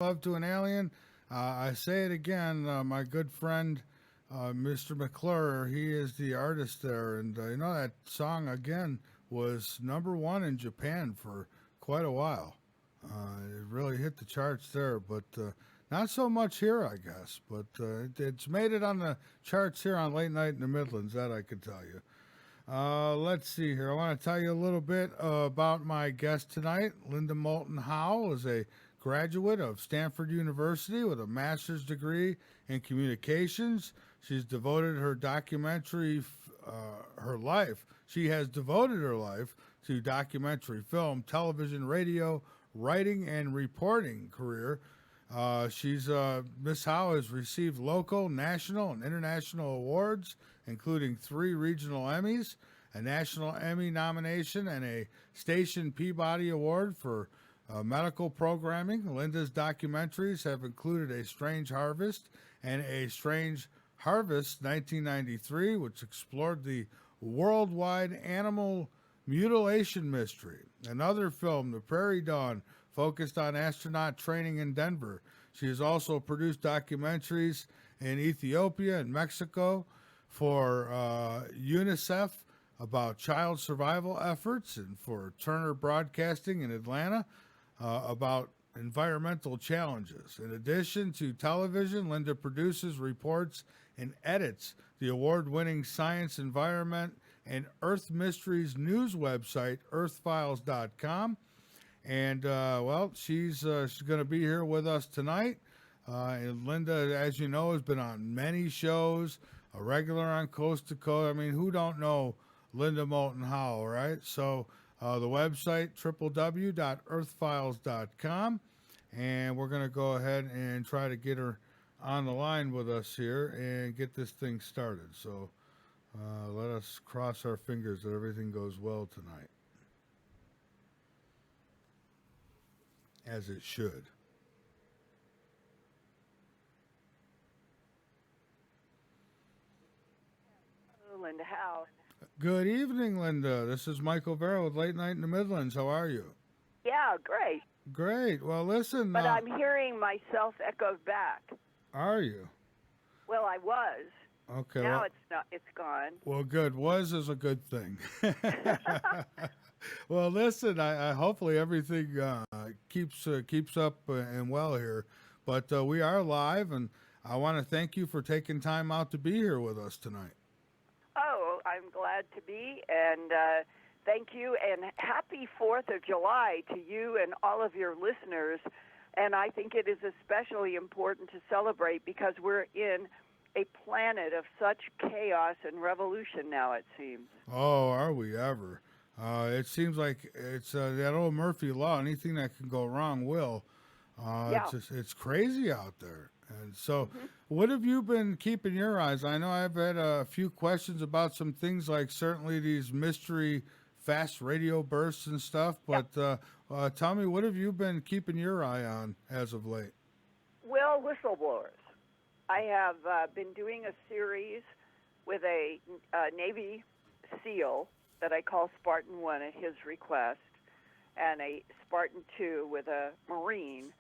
Love to an Alien. I say it again, my good friend, Mr. McClure, he is the artist there. And that song, again, was number one in Japan for quite a while. It really hit the charts there, but not so much here, I guess. But it's made it on the charts here on Late Night in the Midlands, that I could tell you. Let's see here. I want to tell you a little bit about my guest tonight. Linda M Howe is a graduate of Stanford University with a master's degree in communications. She's devoted her documentary, her life. She has devoted her life to documentary film, television, radio, writing, and reporting career. She's Miss Howe has received local, national, and international awards, including 3 regional Emmys, a national Emmy nomination, and a Station Peabody Award for medical programming. Linda's documentaries have included A Strange Harvest and A Strange Harvest 1993, which explored the worldwide animal mutilation mystery. Another film, The Prairie Dawn, focused on astronaut training in Denver. She has also produced documentaries in Ethiopia and Mexico for UNICEF about child survival efforts, and for Turner Broadcasting in Atlanta about environmental challenges. In addition to television, Linda produces, reports, and edits the award winning science, environment, and Earth Mysteries news website, earthfiles.com. And, she's going to be here with us tonight. And Linda, as you know, has been on many shows, a regular on Coast to Coast. I mean, who don't know Linda Moulton Howe, right? So the website, www.earthfiles.com. And we're going to go ahead and try to get her on the line with us here and get this thing started. So let us cross our fingers that everything goes well tonight, as it should. Linda Howe. Good evening, Linda. This is Michael Vera with Late Night in the Midlands. How are you? Yeah, great. Great. Well, listen. But I'm hearing myself echoed back. Are you? Well, I was. Okay. Now it's not. It's gone. Well, good. Was is a good thing. Well, listen. I hopefully everything keeps up and well here. But we are live, and I want to thank you for taking time out to be here with us tonight. Oh, I'm glad to be, and thank you, and happy 4th of July to you and all of your listeners. And I think it is especially important to celebrate because we're in a planet of such chaos and revolution now, it seems. Oh, are we ever? It seems like it's that old Murphy Law. Anything that can go wrong will. Yeah. It's crazy out there. And so, what have you been keeping your eyes? I know I've had a few questions about some things, like certainly these mystery fast radio bursts and stuff. But tell me, what have you been keeping your eye on as of late? Well, whistleblowers. I have been doing a series with a Navy SEAL that I call Spartan 1 at his request, and a Spartan 2 with a Marine.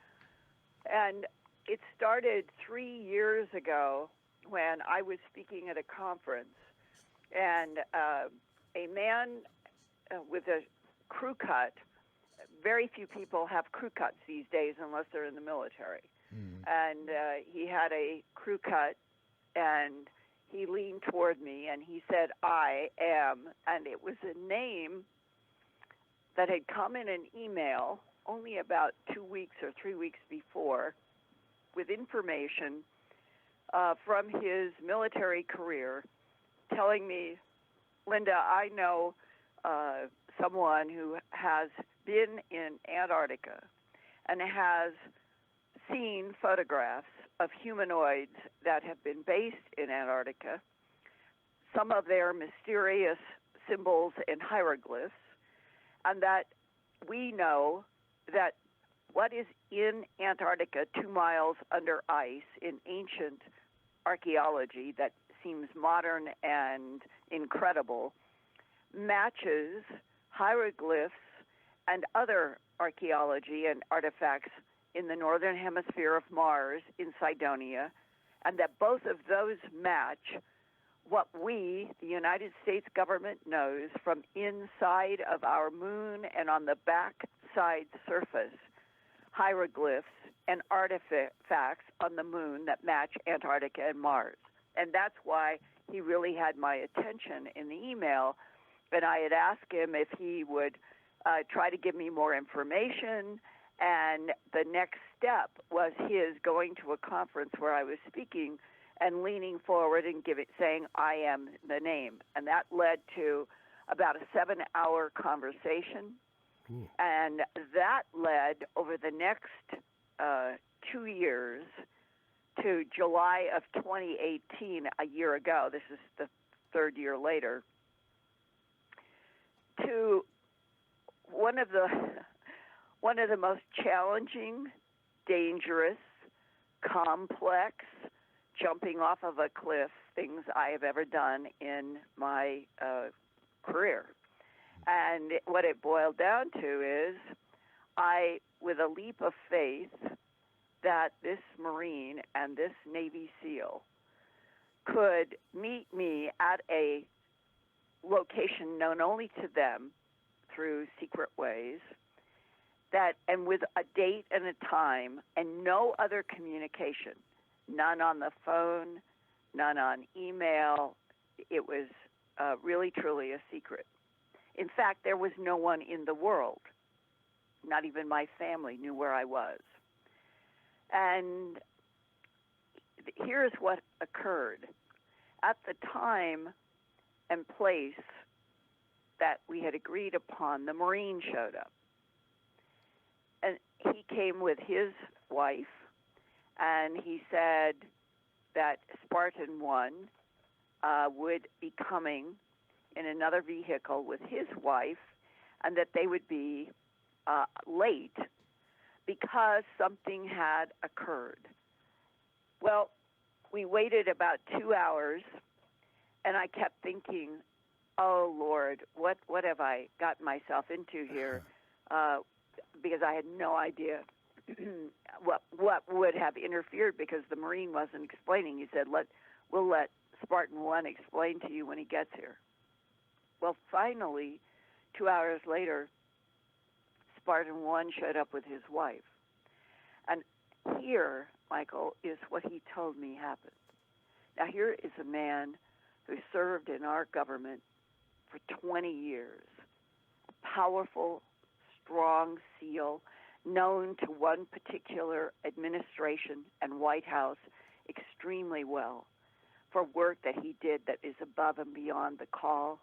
And it started 3 years ago when I was speaking at a conference, and a man with a crew cut. Very few people have crew cuts these days unless they're in the military. And he had a crew cut, and he leaned toward me, and he said, "I am," and it was a name that had come in an email only about 2 weeks or 3 weeks before, with information from his military career, telling me, "Linda, I know someone who has been in Antarctica and has seen photographs of humanoids that have been based in Antarctica, some of their mysterious symbols and hieroglyphs, and that we know that what is in Antarctica 2 miles under ice in ancient archaeology that seems modern and incredible matches hieroglyphs and other archaeology and artifacts in the northern hemisphere of Mars in Cydonia, and that both of those match what we, the United States government, knows from inside of our moon and on the back side surface, hieroglyphs and artifacts on the moon that match Antarctica and Mars. And that's why he really had my attention in the email. And I had asked him if he would try to give me more information. And the next step was his going to a conference where I was speaking and leaning forward and saying, I am the name. And that led to about a 7-hour conversation. Ooh. And that led over the next 2 years to July of 2018, a year ago. This is the third year later, to one of the most challenging, dangerous, complex, jumping off of a cliff things I have ever done in my career. And what it boiled down to is I, with a leap of faith, that this Marine and this Navy SEAL could meet me at a location known only to them through secret ways, and with a date and a time and no other communication, none on the phone, none on email. It was really, truly a secret. In fact, there was no one in the world, not even my family, knew where I was. And here's what occurred. At the time and place that we had agreed upon, the Marine showed up. And he came with his wife, and he said that Spartan 1 would be coming in another vehicle with his wife, and that they would be late because something had occurred. Well, we waited about 2 hours, and I kept thinking, oh, Lord, what have I gotten myself into here? Because I had no idea what would have interfered, because the Marine wasn't explaining. He said, we'll let Spartan 1 explain to you when he gets here. Well, finally, 2 hours later, Spartan 1 showed up with his wife. And here, Michael, is what he told me happened. Now, here is a man who served in our government for 20 years, a powerful, strong SEAL, known to one particular administration and White House extremely well for work that he did that is above and beyond the call.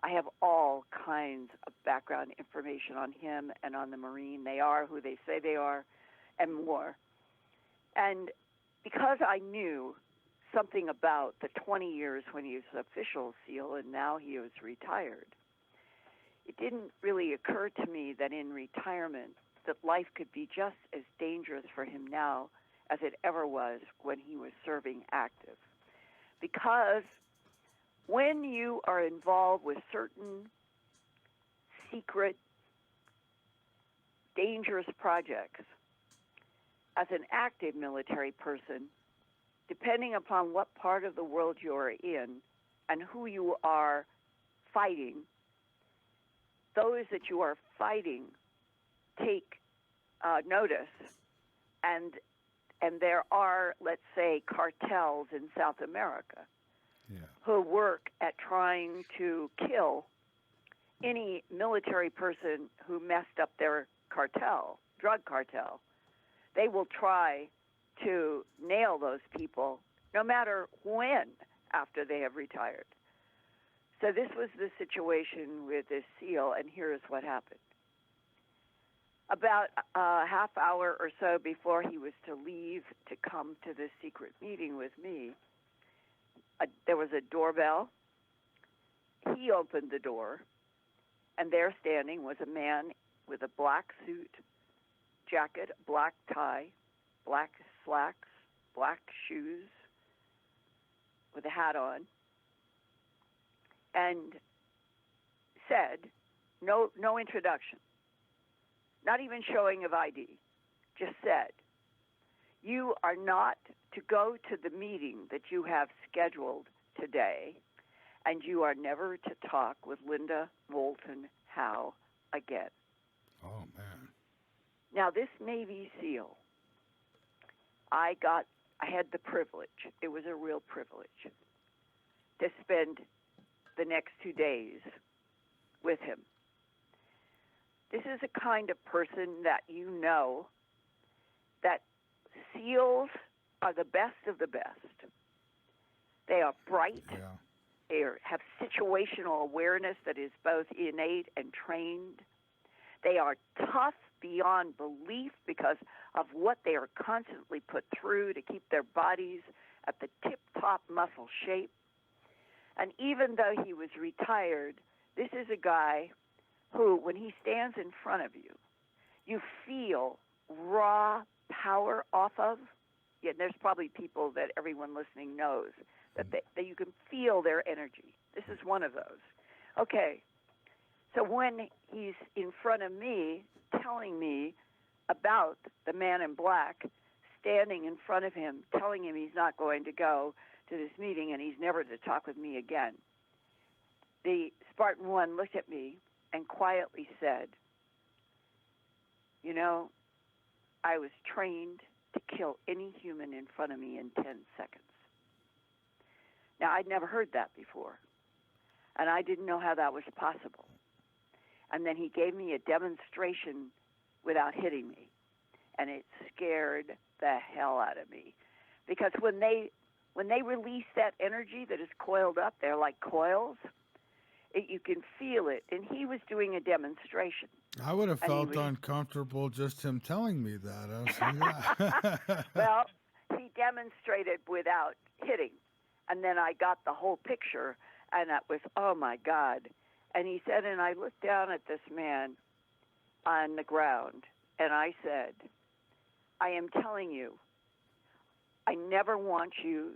I have all kinds of background information on him and on the Marine. They are who they say they are, and more. And because I knew something about the 20 years when he was an official SEAL and now he was retired, it didn't really occur to me that in retirement that life could be just as dangerous for him now as it ever was when he was serving active. Because when you are involved with certain secret, dangerous projects, as an active military person, depending upon what part of the world you are in and who you are fighting, those that you are fighting take notice, and there are, let's say, cartels in South America who work at trying to kill any military person who messed up their cartel, drug cartel. They will try to nail those people no matter when after they have retired. So this was the situation with this SEAL, and here's what happened. About a half hour or so before he was to leave to come to this secret meeting with me, there was a doorbell. He opened the door, and there standing was a man with a black suit, jacket, black tie, black slacks, black shoes, with a hat on, and said, no introduction, not even showing of ID, just said, you are not to go to the meeting that you have scheduled today, and you are never to talk with Linda Moulton Howe again. Oh, man. Now, this Navy SEAL, I had the privilege, it was a real privilege, to spend the next 2 days with him. This is a kind of person that you know that SEALs are the best of the best. They are bright. Yeah. They have situational awareness that is both innate and trained. They are tough beyond belief because of what they are constantly put through to keep their bodies at the tip-top muscle shape. And even though he was retired, this is a guy who, when he stands in front of you, you feel raw power off of. Yeah, there's probably people that everyone listening knows that you can feel their energy. This is one of those. Okay, so when he's in front of me telling me about the man in black, standing in front of him, telling him he's not going to go to this meeting and he's never to talk with me again, the Spartan One looked at me and quietly said, you know, I was trained to kill any human in front of me in 10 seconds. Now, I'd never heard that before, and I didn't know how that was possible. And then he gave me a demonstration without hitting me, and it scared the hell out of me. Because when they release that energy that is coiled up, they're like coils, you can feel it. And he was doing a demonstration. I would have felt uncomfortable just him telling me that. I was like, well, he demonstrated without hitting. And then I got the whole picture, and that was, oh, my God. And he said, and I looked down at this man on the ground, and I said, I am telling you, I never want you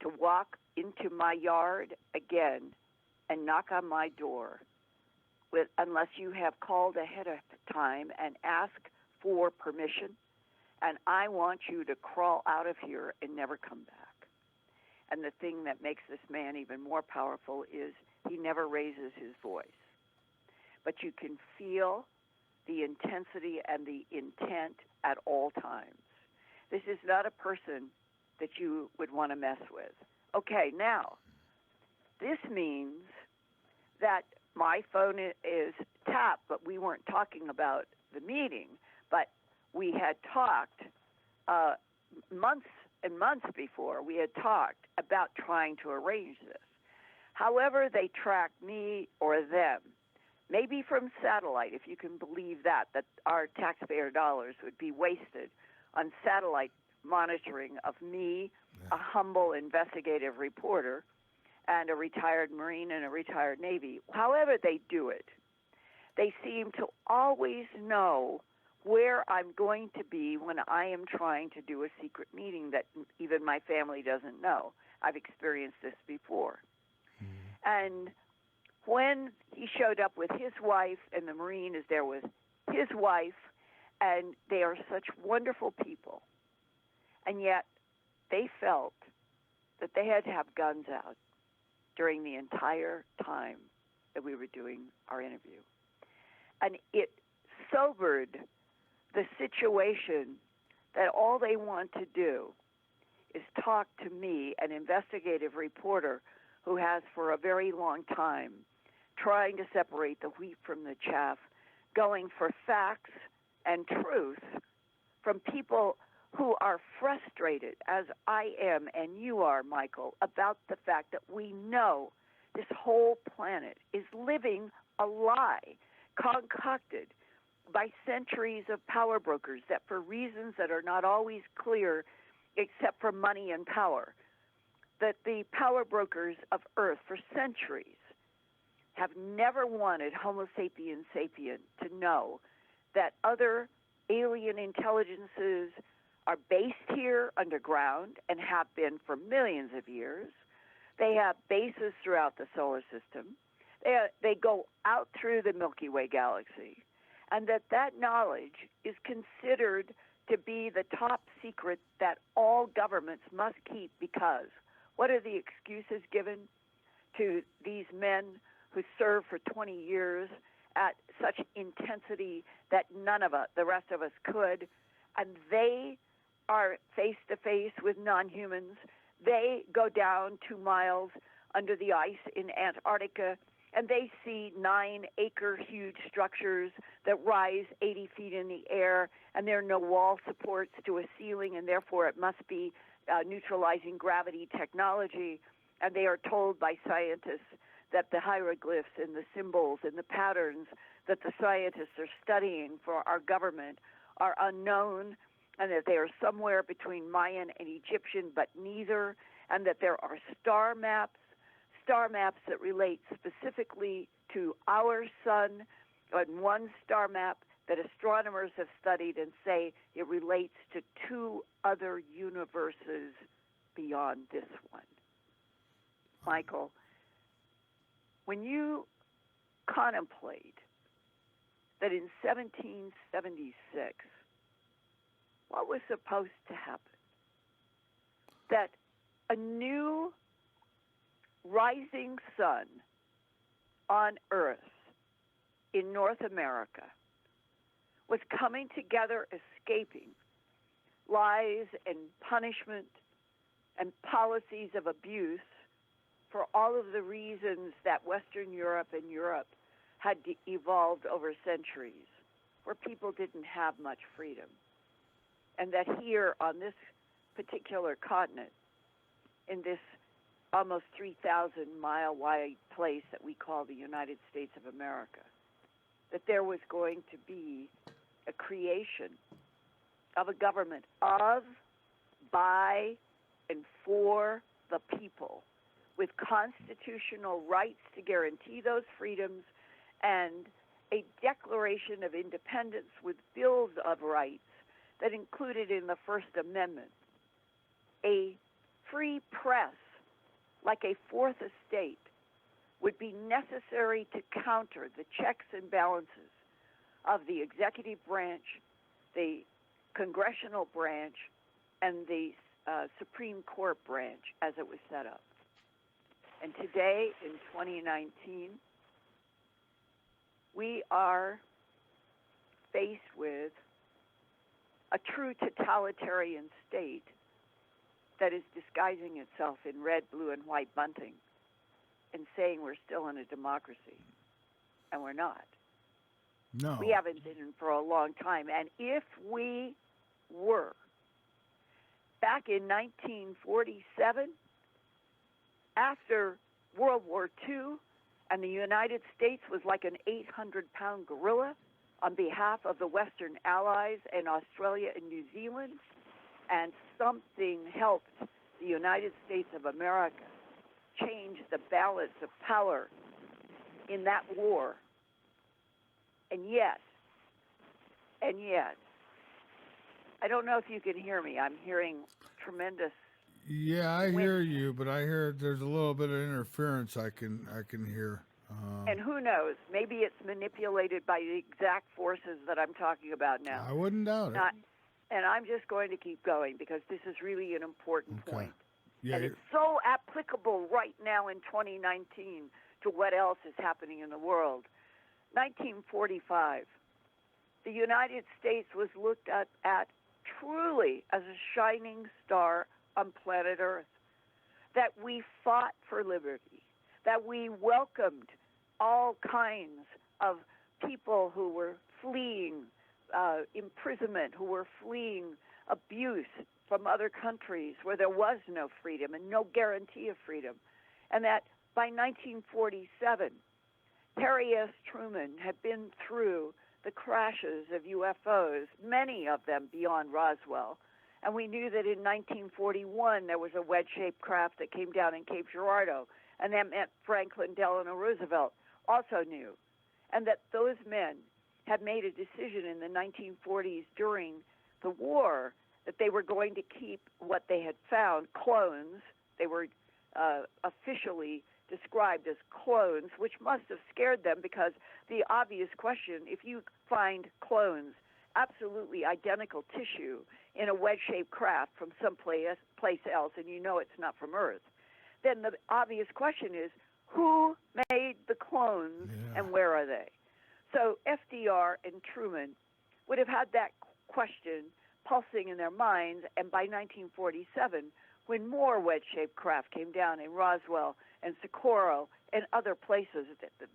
to walk into my yard again and knock on my door unless you have called ahead of time and asked for permission, and I want you to crawl out of here and never come back. And the thing that makes this man even more powerful is he never raises his voice. But you can feel the intensity and the intent at all times. This is not a person that you would want to mess with. Okay, now, this means that my phone is tapped, but we weren't talking about the meeting, but we had talked months and months before. We had talked about trying to arrange this. However they track me or them, maybe from satellite, if you can believe that our taxpayer dollars would be wasted on satellite monitoring of me, a humble investigative reporter, and a retired Marine and a retired Navy. However they do it, they seem to always know where I'm going to be when I am trying to do a secret meeting that even my family doesn't know. I've experienced this before. And when he showed up with his wife, and the Marine is there with his wife, and they are such wonderful people, and yet they felt that they had to have guns out during the entire time that we were doing our interview. And it sobered the situation that all they want to do is talk to me, an investigative reporter who has for a very long time trying to separate the wheat from the chaff, going for facts and truth from people who are frustrated, as I am and you are, Michael, about the fact that we know this whole planet is living a lie concocted by centuries of power brokers that for reasons that are not always clear except for money and power, that the power brokers of Earth for centuries have never wanted Homo sapiens sapient to know that other alien intelligences are based here underground and have been for millions of years. They have bases throughout the solar system. They go out through the Milky Way galaxy, and that knowledge is considered to be the top secret that all governments must keep, because what are the excuses given to these men who serve for 20 years at such intensity that none of us, the rest of us, could? And they are face to face with non-humans. They go down 2 miles under the ice in Antarctica, and they see 9-acre huge structures that rise 80 feet in the air, and there are no wall supports to a ceiling, and therefore it must be neutralizing gravity technology. And they are told by scientists that the hieroglyphs and the symbols and the patterns that the scientists are studying for our government are unknown, and that they are somewhere between Mayan and Egyptian, but neither, and that there are star maps that relate specifically to our sun, and one star map that astronomers have studied and say it relates to 2 other universes beyond this one. Michael, when you contemplate that in 1776, what was supposed to happen? That a new rising sun on Earth in North America was coming together, escaping lies and punishment and policies of abuse for all of the reasons that Western Europe and Europe had evolved over centuries, where people didn't have much freedom. And that here on this particular continent, in this almost 3,000-mile-wide place that we call the United States of America, that there was going to be a creation of a government of, by, and for the people, with constitutional rights to guarantee those freedoms, and a Declaration of Independence with bills of rights that included in the First Amendment a free press, like a fourth estate, would be necessary to counter the checks and balances of the executive branch, the congressional branch, and the Supreme Court branch as it was set up. And today, in 2019, we are faced with a true totalitarian state that is disguising itself in red, blue, and white bunting and saying we're still in a democracy, and we're not. No. We haven't been in for a long time. And if we were, back in 1947, after World War II, and the United States was like an 800-pound gorilla on behalf of the Western Allies and Australia and New Zealand, and something helped the United States of America change the balance of power in that war. And yet, I don't know if you can hear me. I'm hearing tremendous. Yeah, I hear you, but I hear there's a little bit of interference I can hear. And who knows? Maybe it's manipulated by the exact forces that I'm talking about now. I wouldn't doubt it. And I'm just going to keep going because this is really an important point. Yeah, and it's so applicable right now in 2019 to what else is happening in the world. 1945, the United States was looked at truly as a shining star on planet Earth, that we fought for liberty, that we welcomed all kinds of people who were fleeing imprisonment, who were fleeing abuse from other countries where there was no freedom and no guarantee of freedom, and that by 1947, Harry S. Truman had been through the crashes of UFOs, many of them beyond Roswell. And we knew that in 1941 there was a wedge-shaped craft that came down in Cape Girardeau, and that meant Franklin Delano Roosevelt also knew. And that those men had made a decision in the 1940s during the war that they were going to keep what they had found, clones. They were officially described as clones, which must have scared them, because the obvious question, if you find clones absolutely identical tissue in a wedge-shaped craft from place else, and you know it's not from Earth, then the obvious question is, who made the clones and where are they? So FDR and Truman would have had that question pulsing in their minds, and by 1947, when more wedge-shaped craft came down in Roswell and Socorro and other places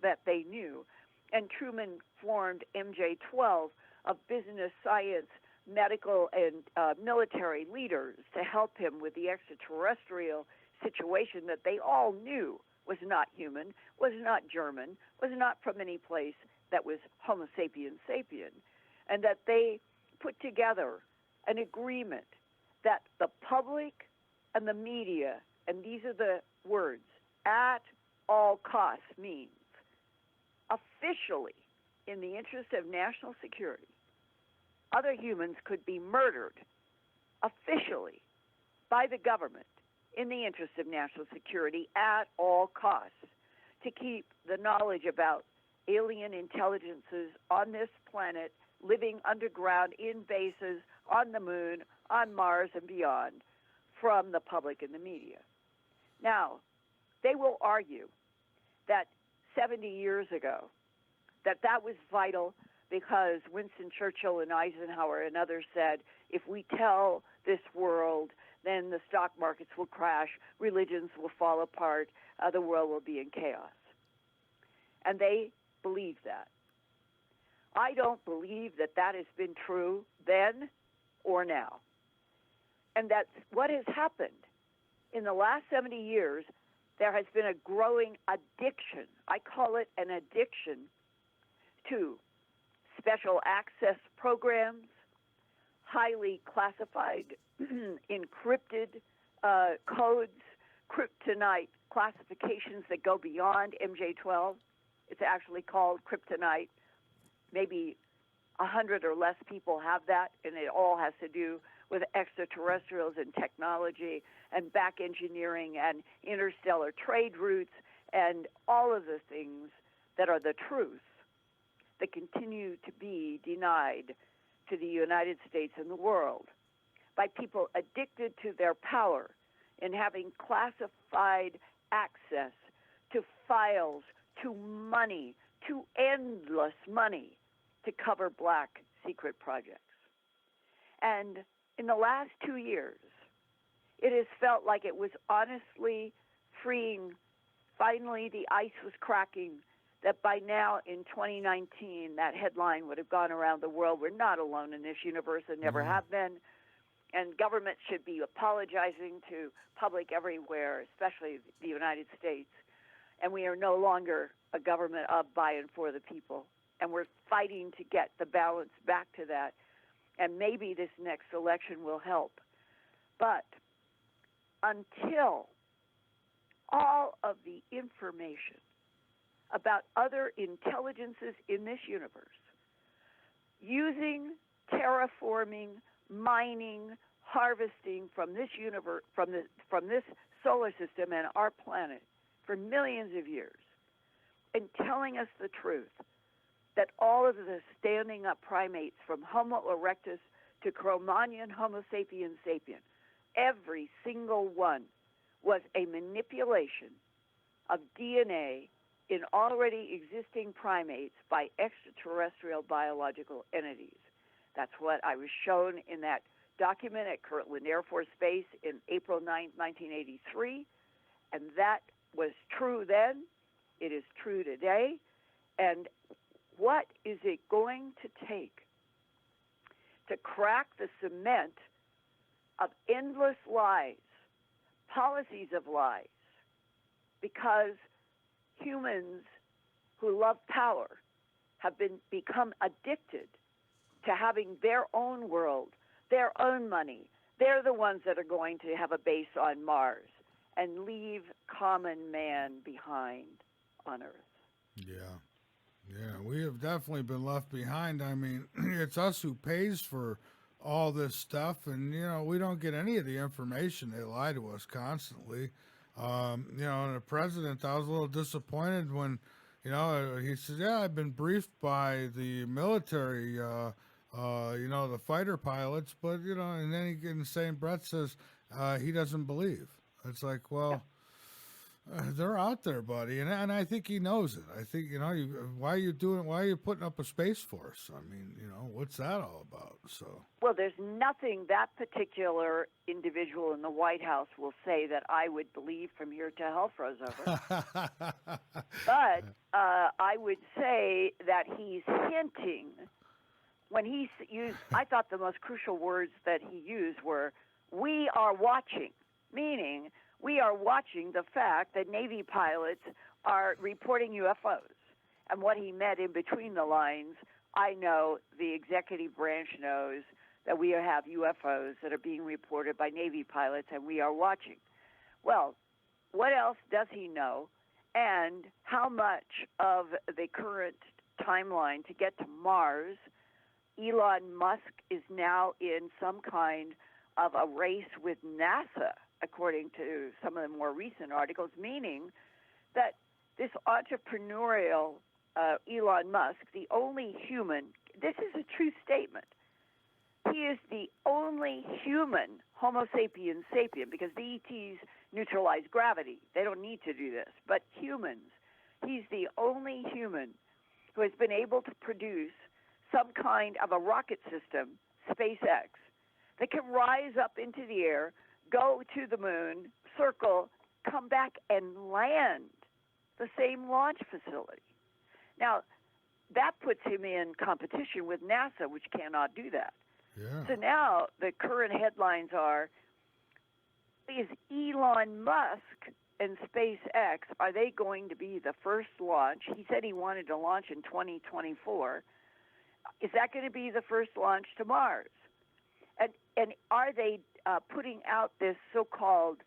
that they knew, and Truman formed MJ-12 of business, science, medical, and military leaders to help him with the extraterrestrial situation that they all knew was not human, was not German, was not from any place that was Homo sapiens sapien, and that they put together an agreement that the public and the media, and these are the words, at all costs means officially, in the interest of national security, other humans could be murdered officially by the government in the interest of national security at all costs to keep the knowledge about alien intelligences on this planet, living underground in bases, on the moon, on Mars, and beyond, from the public and the media. Now, they will argue that 70 years ago, that was vital because Winston Churchill and Eisenhower and others said, if we tell this world, then the stock markets will crash, religions will fall apart, the world will be in chaos. And they believe that. I don't believe that has been true then or now. And that's what has happened. In the last 70 years, there has been a growing addiction. I call it an addiction to special access programs, highly classified, encrypted codes, kryptonite classifications that go beyond MJ-12. It's actually called kryptonite. Maybe 100 or less people have that, and it all has to do with extraterrestrials and technology and back engineering and interstellar trade routes and all of the things that are the truth that continue to be denied to the United States and the world by people addicted to their power in having classified access to files, to money, to endless money to cover black secret projects. And in the last 2 years, it has felt like it was honestly freeing. Finally, the ice was cracking, that by now in 2019, that headline would have gone around the world. We're not alone in this universe and never have been. And governments should be apologizing to public everywhere, especially the United States. And we are no longer a government of, by, and for the people. And we're fighting to get the balance back to that. And maybe this next election will help. But until all of the information about other intelligences in this universe, using, terraforming, mining, harvesting from this universe, from this solar system and our planet for millions of years, and telling us the truth that all of the standing up primates from Homo erectus to Cro-Magnon Homo sapiens sapien, every single one was a manipulation of DNA in already existing primates by extraterrestrial biological entities. That's what I was shown in that document at Kirtland Air Force Base in April 9, 1983. And that was true then. It is true today. And what is it going to take to crack the cement of endless lies, policies of lies? Because humans who love power have become addicted to having their own world, their own money. They're the ones that are going to have a base on Mars and leave common man behind on Earth. Yeah, we have definitely been left behind. I mean, it's us who pays for all this stuff, and, we don't get any of the information. They lie to us constantly. And the president, I was a little disappointed when, he said, yeah, I've been briefed by the military the fighter pilots, but and then he in the same breath says he doesn't believe. It's like, Yeah. well, they're out there, buddy, and I think he knows it. I think why are you doing? Why are you putting up a space force? I mean, what's that all about? So, Well, there's nothing that particular individual in the White House will say that I would believe from here to hell froze over. But I would say that he's hinting when he used, I thought the most crucial words that he used were, we are watching, meaning we are watching the fact that Navy pilots are reporting UFOs. And what he meant in between the lines, I know the executive branch knows that we have UFOs that are being reported by Navy pilots and we are watching. Well, what else does he know? And how much of the current timeline to get to Mars, Elon Musk is now in some kind of a race with NASA, according to some of the more recent articles, meaning that this entrepreneurial Elon Musk, the only human, this is a true statement. He is the only human Homo sapiens sapien, because the ETs neutralize gravity. They don't need to do this. But humans, he's the only human who has been able to produce some kind of a rocket system, SpaceX, that can rise up into the air, go to the moon, circle, come back and land the same launch facility. Now, that puts him in competition with NASA, which cannot do that. yeah. So now the current headlines are, is Elon Musk and SpaceX, are they going to be the first launch? He said he wanted to launch in 2024. Is that going to be the first launch to Mars? And are they putting out this so-called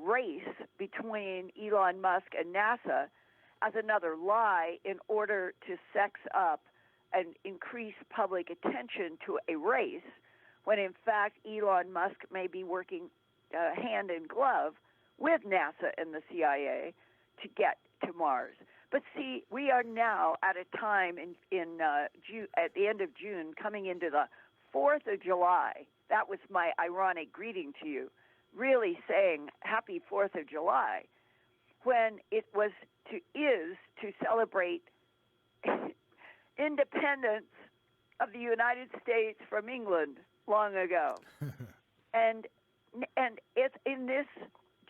race between Elon Musk and NASA as another lie in order to sex up and increase public attention to a race, when in fact Elon Musk may be working hand in glove with NASA and the CIA to get to Mars? But see, we are now at a time in June, at the end of June, coming into the 4th of July. That was my ironic greeting to you, really saying Happy 4th of July, when it was is to celebrate independence of the United States from England long ago. and it's in this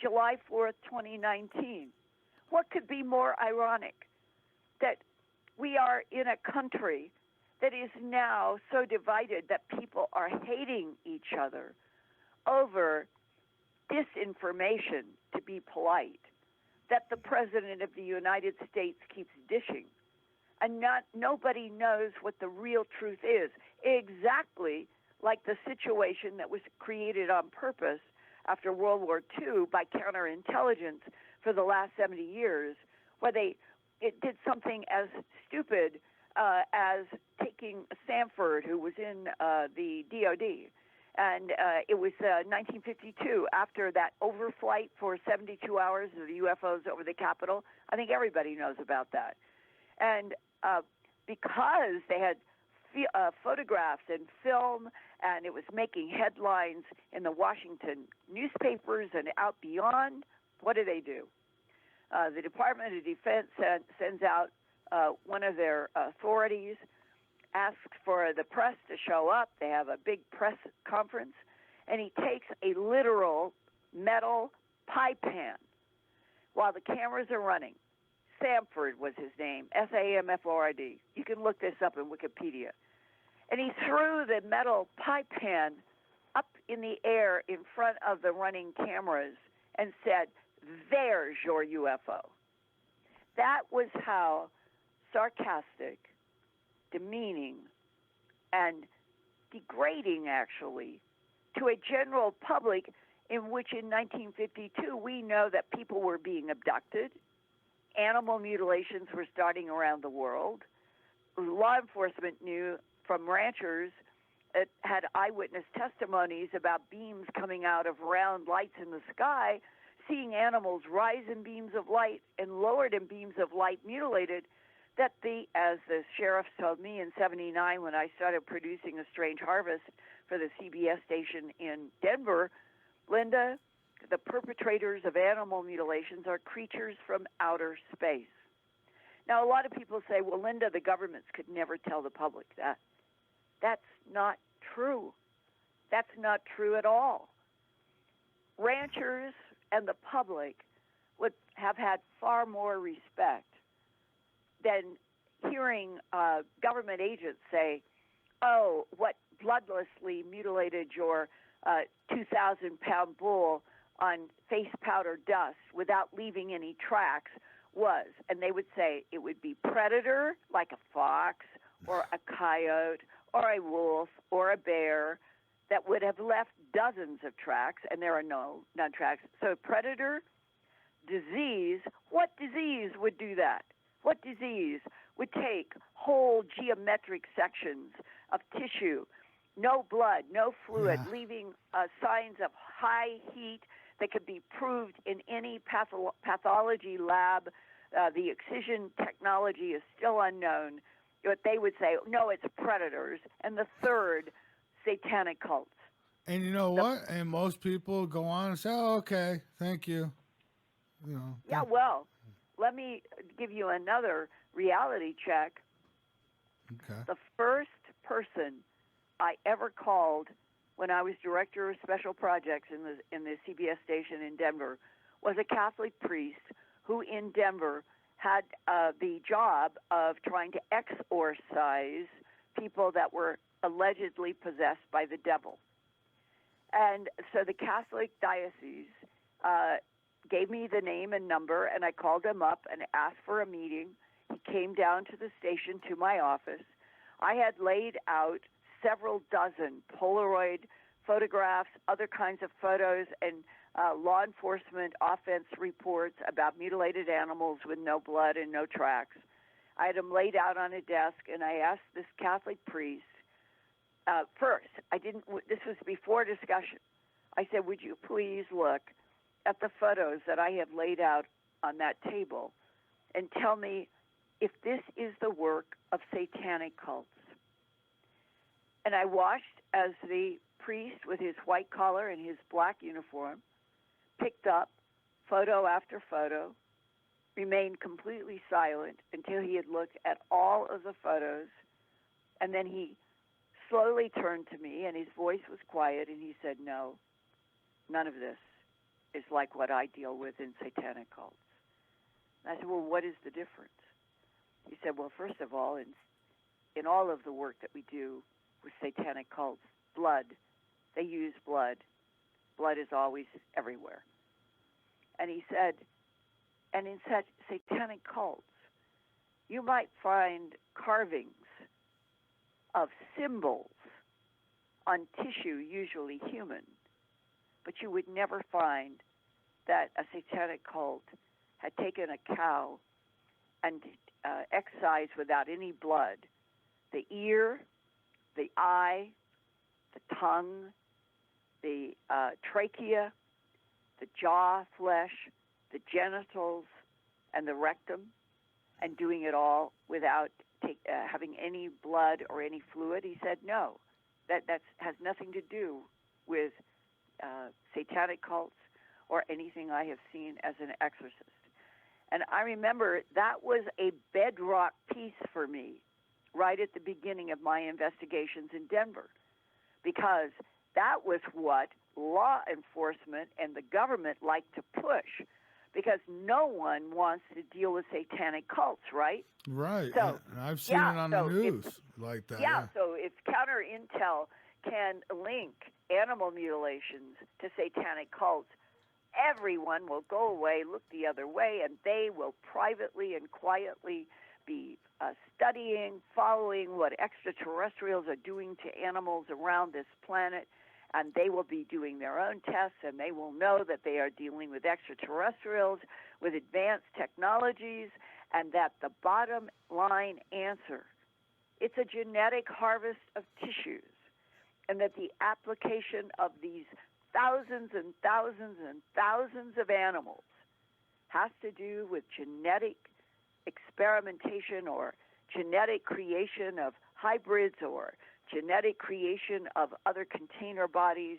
July 4th, 2019. What could be more ironic that we are in a country that is now so divided that people are hating each other over disinformation, to be polite, that the President of the United States keeps dishing. And nobody knows what the real truth is. Exactly like the situation that was created on purpose after World War II by counterintelligence for the last 70 years, where it did something as stupid as taking Sanford, who was in the DOD. And it was 1952, after that overflight for 72 hours of the UFOs over the Capitol. I think everybody knows about that. And because they had photographs and film, and it was making headlines in the Washington newspapers and out beyond, what do? The Department of Defense sends out one of their authorities, asks for the press to show up. They have a big press conference, and he takes a literal metal pie pan while the cameras are running. Samford was his name, Samford. You can look this up in Wikipedia. And he threw the metal pie pan up in the air in front of the running cameras and said, "There's your UFO." That was how sarcastic, demeaning, and degrading, actually, to a general public, in which in 1952 we know that people were being abducted, animal mutilations were starting around the world, law enforcement knew from ranchers that had eyewitness testimonies about beams coming out of round lights in the sky, seeing animals rise in beams of light and lowered in beams of light mutilated, that as the sheriff told me in '79 when I started producing A Strange Harvest for the CBS station in Denver, Linda, the perpetrators of animal mutilations are creatures from outer space. Now, a lot of people say, well, Linda, the governments could never tell the public that. That's not true. That's not true at all. Ranchers and the public would have had far more respect than hearing government agents say, oh, what bloodlessly mutilated your 2,000-pound bull on face powder dust without leaving any tracks was. And they would say it would be predator, like a fox or a coyote or a wolf or a bear, that would have left dozens of tracks, and there are none tracks. So predator, disease, what disease would do that? What disease would take whole geometric sections of tissue, no blood, no fluid, leaving signs of high heat that could be proved in any pathology lab? The excision technology is still unknown. But they would say, no, it's predators. And the third, satanic cults. And you know what? And most people go on and say, oh, okay, thank you. Yeah, well, let me give you another reality check. Okay. The first person I ever called when I was director of special projects in the CBS station in Denver was a Catholic priest who in Denver had the job of trying to exorcise people that were allegedly possessed by the devil. And so the Catholic diocese gave me the name and number, and I called him up and asked for a meeting. He came down to the station to my office. I had laid out several dozen Polaroid photographs, other kinds of photos, and law enforcement offense reports about mutilated animals with no blood and no tracks. I had them laid out on a desk, and I asked this Catholic priest, first, this was before discussion. I said, would you please look at the photos that I have laid out on that table and tell me if this is the work of satanic cults? And I watched as the priest with his white collar and his black uniform picked up photo after photo, remained completely silent until he had looked at all of the photos, and then he slowly turned to me, and his voice was quiet, and he said, no, none of this is like what I deal with in satanic cults. And I said, well, what is the difference? He said, well, first of all, in all of the work that we do with satanic cults, blood, they use blood. Blood is always everywhere. And he said, and in such satanic cults, you might find carvings of symbols on tissue, usually human, but you would never find that a satanic cult had taken a cow and excised without any blood the ear, the eye, the tongue, the trachea, the jaw flesh, the genitals, and the rectum, and doing it all without having any blood or any fluid. He said, no, that has nothing to do with satanic cults or anything I have seen as an exorcist. And I remember that was a bedrock piece for me right at the beginning of my investigations in Denver, because that was what law enforcement and the government like to push, because no one wants to deal with satanic cults, right? Right. So, and I've seen it on the news like that. Yeah, so if counter intel can link animal mutilations to satanic cults, everyone will go away, look the other way, and they will privately and quietly be studying, following what extraterrestrials are doing to animals around this planet, and they will be doing their own tests, and they will know that they are dealing with extraterrestrials, with advanced technologies, and that the bottom line answer, it's a genetic harvest of tissues, and that the application of these thousands and thousands and thousands of animals has to do with genetic experimentation or genetic creation of hybrids or genetic creation of other container bodies.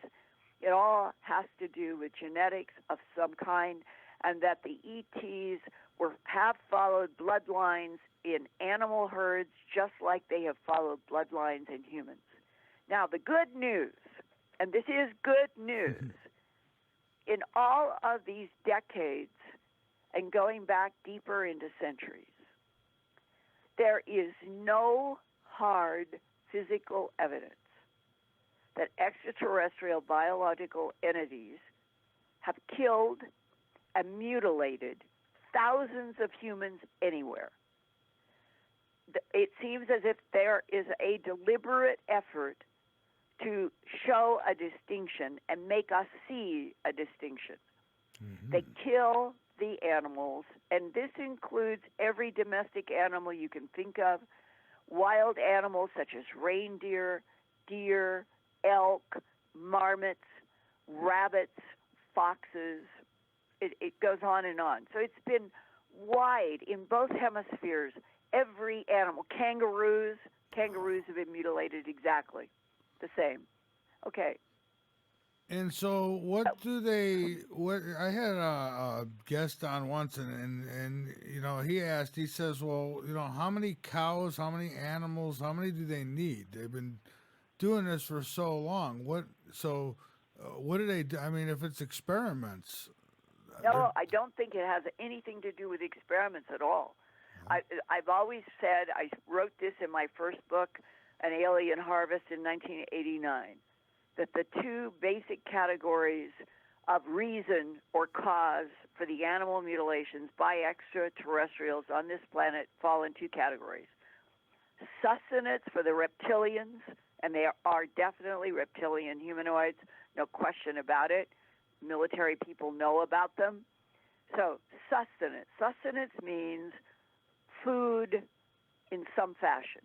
It all has to do with genetics of some kind, and that the ETs have followed bloodlines in animal herds just like they have followed bloodlines in humans. Now, the good news, and this is good news, in all of these decades and going back deeper into centuries, there is no hard physical evidence that extraterrestrial biological entities have killed and mutilated thousands of humans anywhere. It seems as if there is a deliberate effort to show a distinction and make us see a distinction. Mm-hmm. They kill the animals, and this includes every domestic animal you can think of, wild animals such as reindeer, deer, elk, marmots, rabbits, foxes. It goes on and on. So it's been wide in both hemispheres. Every animal, kangaroos have been mutilated exactly the same. Okay. And so, what I had a guest on once, and you know, he asked. He says, "Well, you know, how many cows, how many animals, how many do they need? They've been doing this for so long. What do they do? I mean, if it's experiments." No, I don't think it has anything to do with experiments at all. I've always said, I wrote this in my first book, An Alien Harvest in 1989, that the two basic categories of reason or cause for the animal mutilations by extraterrestrials on this planet fall in two categories. Sustenance for the reptilians, and they are definitely reptilian humanoids, no question about it. Military people know about them. So sustenance. Sustenance means food in some fashion.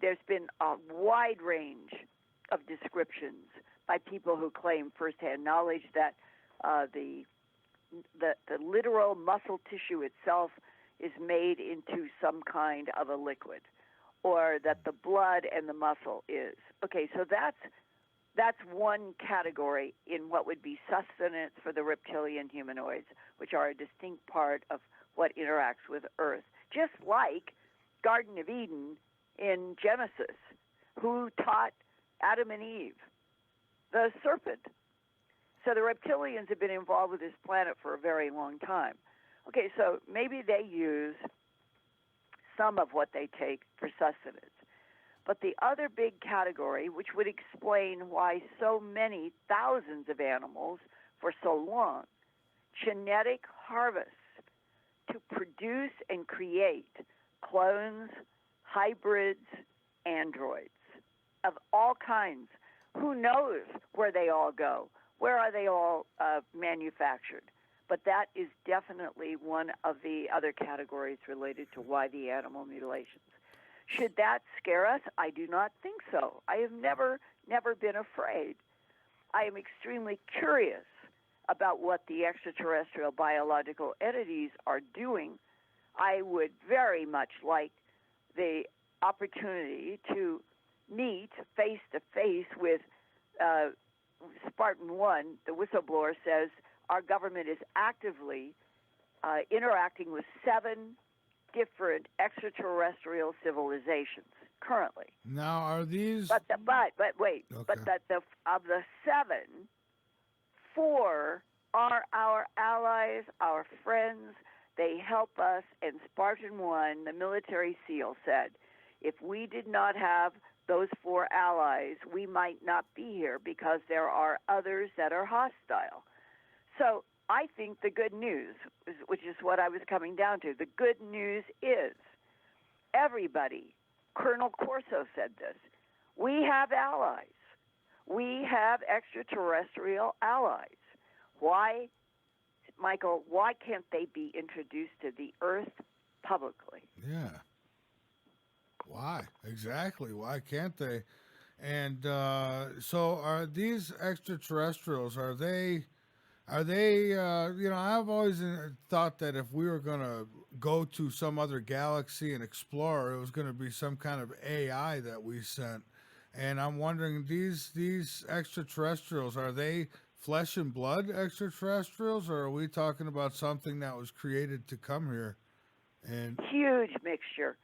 There's been a wide range of descriptions by people who claim firsthand knowledge that the literal muscle tissue itself is made into some kind of a liquid, or that the blood and the muscle is. Okay, so that's one category in what would be sustenance for the reptilian humanoids, which are a distinct part of what interacts with Earth. Just like Garden of Eden in Genesis, who taught Adam and Eve? The serpent. So the reptilians have been involved with this planet for a very long time. Okay, so maybe they use some of what they take for sustenance. But the other big category, which would explain why so many thousands of animals for so long, genetic harvests to produce and create clones, hybrids, androids of all kinds. Who knows where they all go? Where are they all manufactured? But that is definitely one of the other categories related to why the animal mutilations. Should that scare us? I do not think so. I have never been afraid. I am extremely curious about what the extraterrestrial biological entities are doing. I would very much like the opportunity to meet face-to-face with Spartan 1. The whistleblower says our government is actively interacting with 7 different extraterrestrial civilizations currently. Now, are these? But wait. Okay. But that of the 7, 4 are our allies, our friends. They help us. And Spartan 1, the military SEAL, said, if we did not have those 4 allies, we might not be here because there are others that are hostile. So I think the good news, which is what I was coming down to, the good news is everybody, Colonel Corso said this, we have allies. We have extraterrestrial allies. Why, Michael, why can't they be introduced to the Earth publicly? Yeah. Why? Exactly. Why can't they? And so are these extraterrestrials, are they... Are they, I've always thought that if we were going to go to some other galaxy and explore, it was going to be some kind of AI that we sent. And I'm wondering, these extraterrestrials, are they flesh and blood extraterrestrials, or are we talking about something that was created to come here? And Huge mixture.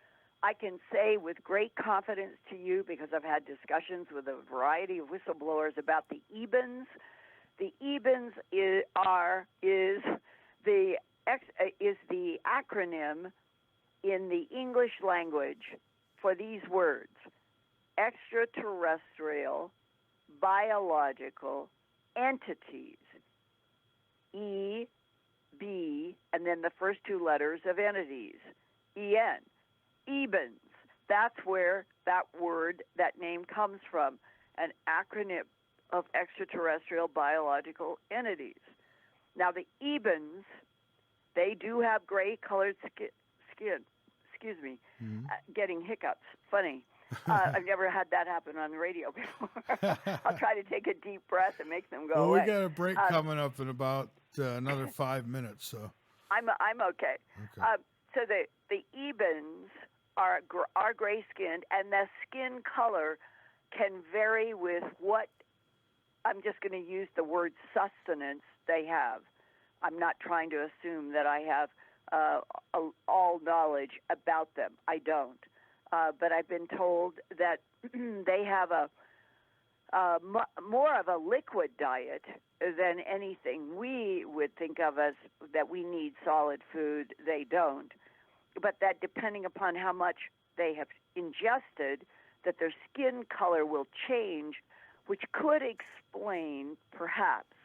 I can say with great confidence to you, because I've had discussions with a variety of whistleblowers about the Ebens. The Ebens is the acronym in the English language for these words: extraterrestrial biological entities. E, B, and then the first two letters of entities. EN. Ebens. That's where that word, that name comes from, an acronym of extraterrestrial biological entities. Now, the Ebens, they do have gray colored skin. Excuse me, getting hiccups. Funny. I've never had that happen on the radio before. I'll try to take a deep breath and make them go well, away. we got a break coming up in about another 5 minutes, so I'm okay. So the Ebens are gray skinned, and the skin color can vary with what, I'm just going to use the word sustenance, they have. I'm not trying to assume that I have all knowledge about them. I don't. But I've been told that they have more of a liquid diet than anything we would think of as that we need solid food. They don't. But that depending upon how much they have ingested, that their skin color will change, which could explain perhaps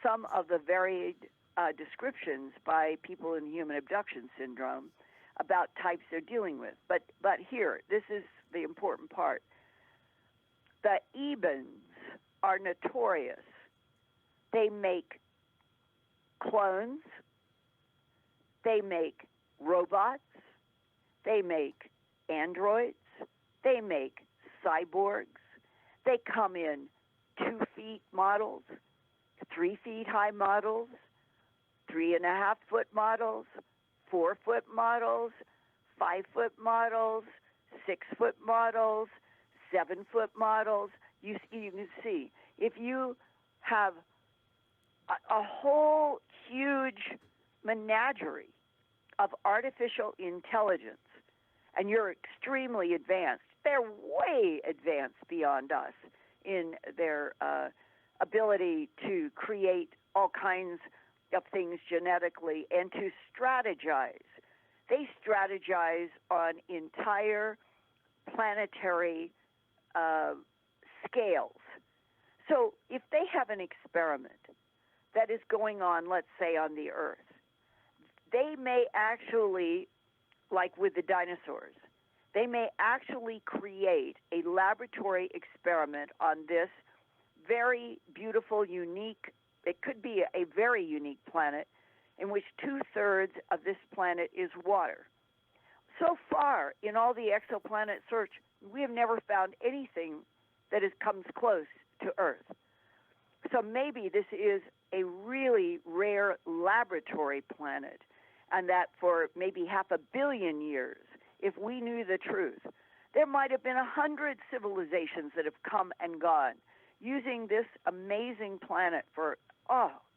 some of the varied descriptions by people in human abduction syndrome about types they're dealing with. But here, this is the important part. The Ebens are notorious. They make clones. They make robots. They make androids. They make cyborgs. They come in 2 feet models, 3 feet high models, 3.5 foot models, 4 foot models, 5 foot models, 6 foot models, 7 foot models. You can see, if you have a whole huge menagerie of artificial intelligence, and you're extremely advanced, they're way advanced beyond us in their ability to create all kinds of things genetically and to strategize. They strategize on entire planetary scales. So if they have an experiment that is going on, let's say, on the Earth, they may actually, like with the dinosaurs, they may actually create a laboratory experiment on this very beautiful, unique, it could be a very unique planet in which 2/3 of this planet is water. So far, in all the exoplanet search, we have never found anything that comes close to Earth. So maybe this is a really rare laboratory planet, and that for maybe 500 million years, if we knew the truth, there might have been 100 civilizations that have come and gone using this amazing planet for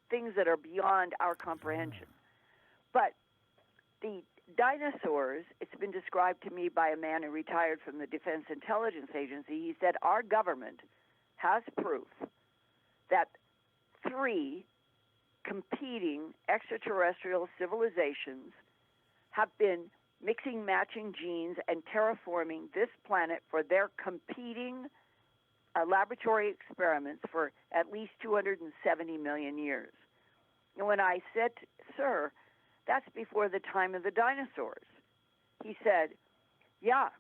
things that are beyond our comprehension. But the dinosaurs, it's been described to me by a man who retired from the Defense Intelligence Agency. He said, our government has proof that 3 competing extraterrestrial civilizations have been mixing, matching genes and terraforming this planet for their competing laboratory experiments for at least 270 million years. And when I said, sir, that's before the time of the dinosaurs, he said, yeah.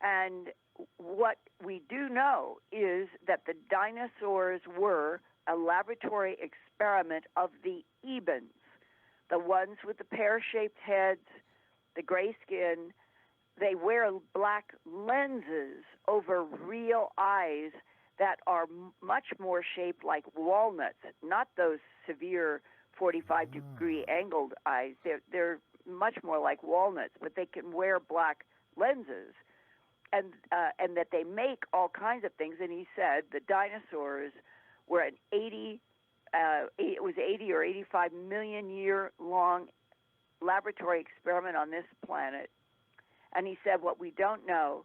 And what we do know is that the dinosaurs were a laboratory experiment of the Ebens, the ones with the pear-shaped heads, the gray skin. They wear black lenses over real eyes that are much more shaped like walnuts, not those severe 45-degree angled eyes. They're much more like walnuts, but they can wear black lenses, and that they make all kinds of things. And he said the dinosaurs were an 80 or 85 million year long laboratory experiment on this planet. And he said what we don't know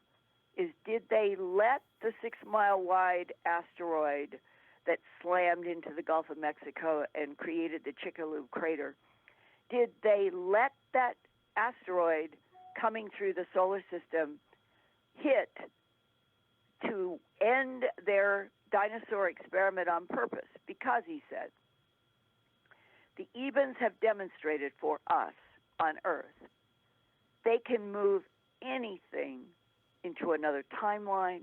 is, did they let the 6-mile wide asteroid that slammed into the Gulf of Mexico and created the Chicxulub crater, did they let that asteroid coming through the solar system hit to end their dinosaur experiment on purpose? Because, he said, the Ebens have demonstrated for us on Earth they can move anything into another timeline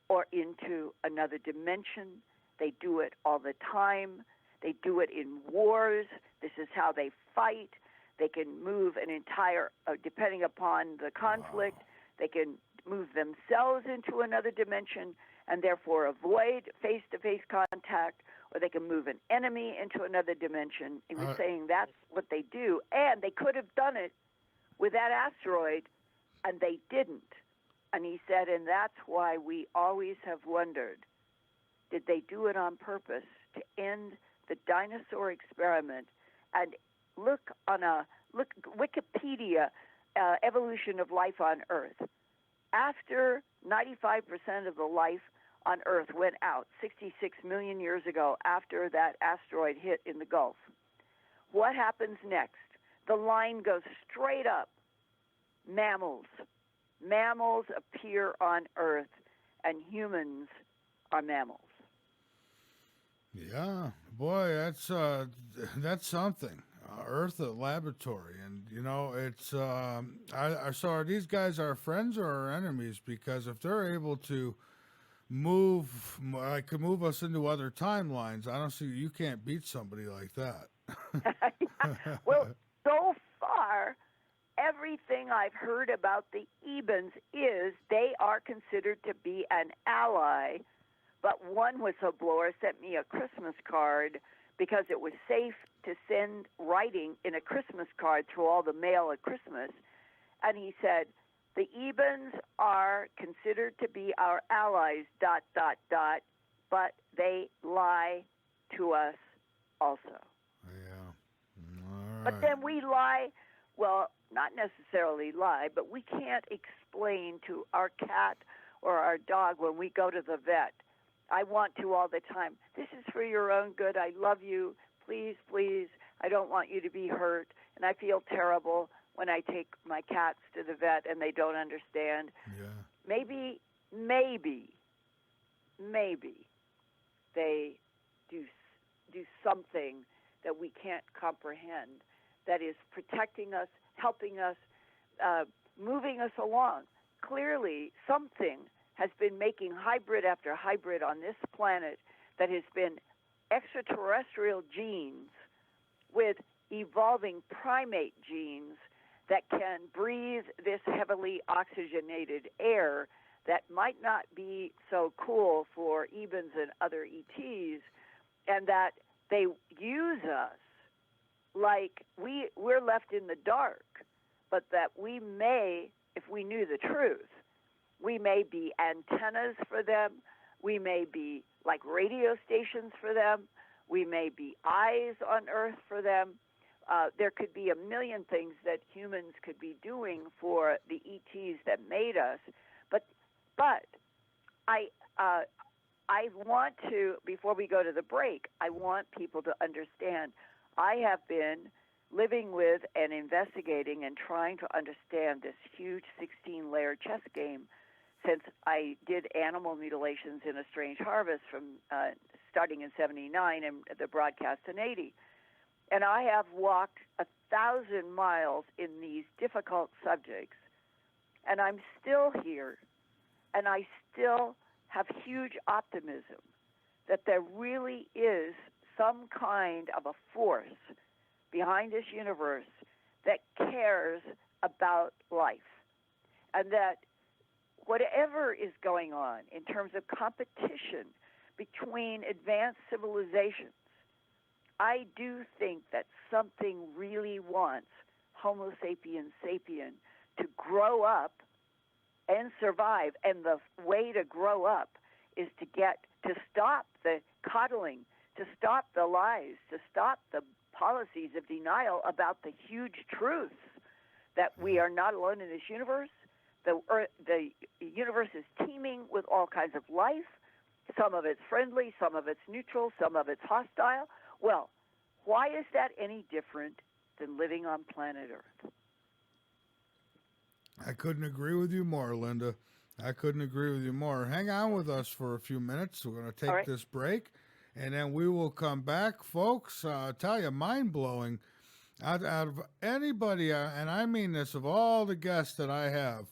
or into another dimension. They do it all the time. They do it in wars. This is how they fight. They can move an entire, depending upon the conflict, they can move themselves into another dimension and therefore avoid face-to-face contact, or they can move an enemy into another dimension. He was saying that's what they do, and they could have done it with that asteroid, and they didn't. And he said, and that's why we always have wondered, did they do it on purpose to end the dinosaur experiment? And look Wikipedia, evolution of life on Earth. After 95% of the life on Earth went out 66 million years ago after that asteroid hit in the Gulf, what happens next? The line goes straight up. Mammals. Mammals appear on Earth, and humans are mammals. Yeah, boy, that's something. Earth at laboratory, and it's. So are these guys our friends or our enemies? Because if they're able to move us into other timelines, I don't see you can't beat somebody like that. Well, so far, everything I've heard about the Ebens is they are considered to be an ally. But one whistleblower sent me a Christmas card because it was safe to send writing in a Christmas card through all the mail at Christmas. And he said, the Ebens are considered to be our allies, ... but they lie to us also. Yeah. All right. But then we lie, well, not necessarily lie, but we can't explain to our cat or our dog when we go to the vet. I want to all the time. This is for your own good. I love you. Please, please. I don't want you to be hurt. And I feel terrible when I take my cats to the vet and they don't understand. Yeah. Maybe they do something that we can't comprehend, that is protecting us, helping us, moving us along. Clearly, something has been making hybrid after hybrid on this planet that has been extraterrestrial genes with evolving primate genes that can breathe this heavily oxygenated air that might not be so cool for Ebens and other ETs, and that they use us like we're left in the dark, but that we may, if we knew the truth, we may be antennas for them, we may be like radio stations for them, we may be eyes on Earth for them. There could be a million things that humans could be doing for the ETs that made us. But I want to, before we go to the break, I want people to understand I have been living with and investigating and trying to understand this huge 16-layer chess game since I did animal mutilations in A Strange Harvest from starting in 79 and the broadcast in 80. And I have walked 1,000 miles in these difficult subjects, and I'm still here, and I still have huge optimism that there really is some kind of a force behind this universe that cares about life, and that whatever is going on in terms of competition between advanced civilizations, I do think that something really wants Homo sapiens sapien to grow up and survive. And the way to grow up is to stop the coddling, to stop the lies, to stop the policies of denial about the huge truths that we are not alone in this universe. The universe is teeming with all kinds of life. Some of it's friendly, some of it's neutral, some of it's hostile. Well, why is that any different than living on planet Earth? I couldn't agree with you more, Linda. I couldn't agree with you more. Hang on with us for a few minutes. We're going to take this break, and then we will come back. Folks, I'll tell you, mind-blowing. Out of anybody, and I mean this, of all the guests that I have,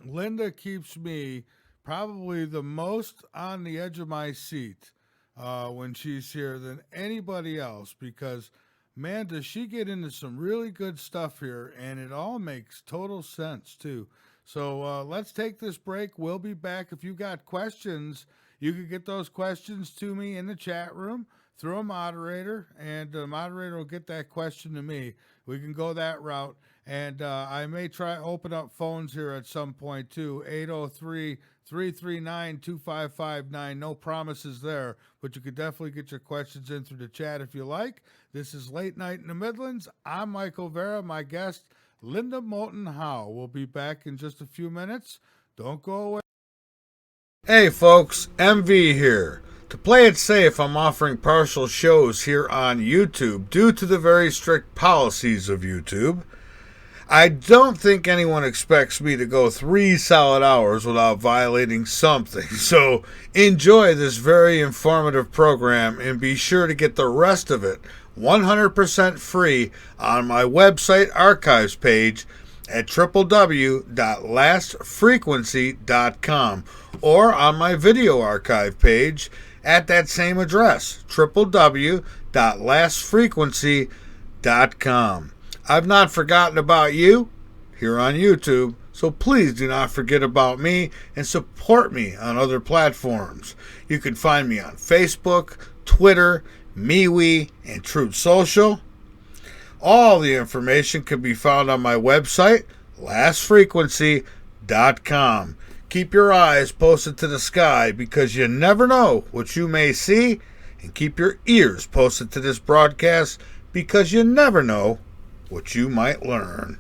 Linda keeps me probably the most on the edge of my seat when she's here than anybody else, because, man, does she get into some really good stuff here, and it all makes total sense, too. So let's take this break. We'll be back. If you got questions, you can get those questions to me in the chat room through a moderator, and the moderator will get that question to me. We can go that route. And I may try open up phones here at some point, too. 803-339-2559. No promises there, but you could definitely get your questions in through the chat if you like. This is Late Night in the Midlands. I'm Michael Vera. My guest, Linda M Howe. We'll be back in just a few minutes. Don't go away. Hey, folks. MV here. To play it safe, I'm offering partial shows here on YouTube due to the very strict policies of YouTube. I don't think anyone expects me to go 3 solid hours without violating something, so enjoy this very informative program and be sure to get the rest of it 100% free on my website archives page at www.lastfrequency.com or on my video archive page at that same address, www.lastfrequency.com. I've not forgotten about you here on YouTube, so please do not forget about me and support me on other platforms. You can find me on Facebook, Twitter, mewe, and Truth Social. All the information can be found on my website, lastfrequency.com. Keep your eyes posted to the sky because you never know what you may see, and keep your ears posted to this broadcast because you never know what you might learn.